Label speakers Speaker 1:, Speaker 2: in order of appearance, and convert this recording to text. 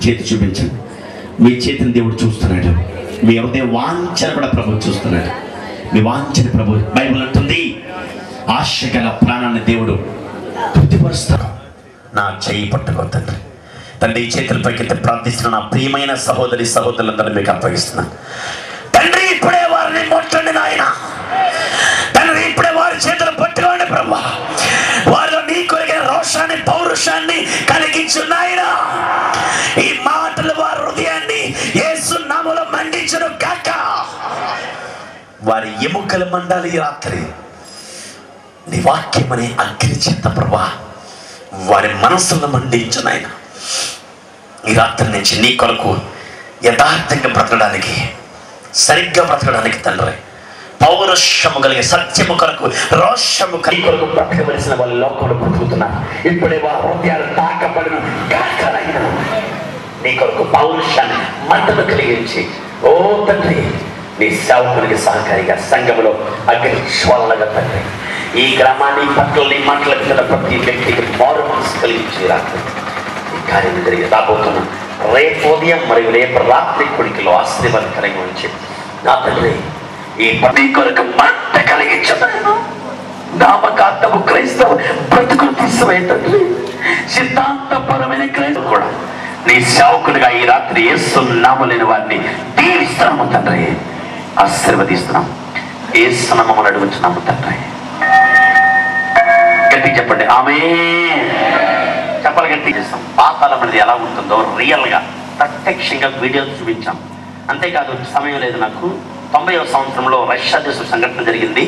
Speaker 1: చేతి చూపించండి. మీ చేతిని దేవుడు చూస్తున్నాడు. మీ హృదయ వాంఛన కూడా ప్రభు చూస్తున్నాడు. మీ వాంఛన ప్రభు బైబిల్ అంటుంది, ఆశ గల ప్రాణాన్ని దేవుడు తృప్తిపరుస్తాడు. నా చేయి పట్టుకో తండ్రి. తండ్రి ఈ చేతుల పైకి ప్రార్థిస్తున్న నా ప్రియమైన సహోదరి సహోదరులందరూ మీకు అప్పగిస్తున్నాను. తండ్రి ఇప్పుడే వారిని ముట్టండి నాయన. తండ్రి ఇప్పుడే వారి చేతులు పట్టుకోండి ప్రభు. వారిలో నీ కొరికే రోషాన్ని పౌరుషాన్ని కలిగించు నాయన. ఈ మాటలు వారి హృదయాన్ని యేసు నామములో మండించును గాక. వారి ఎముకలు మండాలి ఈ రాత్రి నీ వాక్యమనే అగ్ని చేత ప్రభా వారి మనసులను మండించు నాయన. ఈ రాత్రి నుంచి నీ కొరకు యథార్థంగా బ్రతకడానికి, సరిగ్గా బ్రతకడానికి తండ్రి, పౌరుషము కలిగే సత్యము కొరకు రోషము కలిగి కొరకు బ్రతకవలసిన వాళ్ళు లోకంలో బ్రతుకుతున్నారు. ఇప్పుడే వారి హృదయాలు తాకబడిన గాకలైన నీ కొరకు పౌరుషాన్ని మంటలు కలిగించి ఓ తండ్రి నీ సేవకునికి సహకారిగా సంఘములో అగ్ని జ్వాలగా తండ్రి ఈ గ్రామాన్ని పట్ల నీ మాటల కింద ప్రతి వ్యక్తికి మారు మనసు కలిగించి రాత్రి ఈ కార్యం జరిగి రాబోతున్నా రేపు ఉదయం మరియు రేపు రాత్రి కొడుకులో ఆశీర్వాదకరంగా ఉంచి నా తండ్రి ఈ పని కొరకు మంట కలిగించను. నామకార్థము క్రైస్తవ బ్రతుకులు తీసివే తండ్రి. సిద్ధాంతపరమైన క్రైస్తవ కూడా నీ సేవకుడిగా ఈ రాత్రి యేసు నామములేని వారిని దీవిస్తున్నాము తండ్రి. ఆశీర్వదిస్తున్నాం. యేసు నామమున అడుగుతున్నాము తండ్రి. గట్టి చెప్పండి ఆమేన్. చెప్పాలి గట్టి చేస్తాం. పాతాళం అనేది ఎలా ఉంటుందో రియల్గా ప్రత్యక్షంగా వీడియోలు చూపించాం. అంతేకాదు సమయం లేదు నాకు. 90వ సంవత్సరంలో రష్యా దేశం సంఘటన జరిగింది.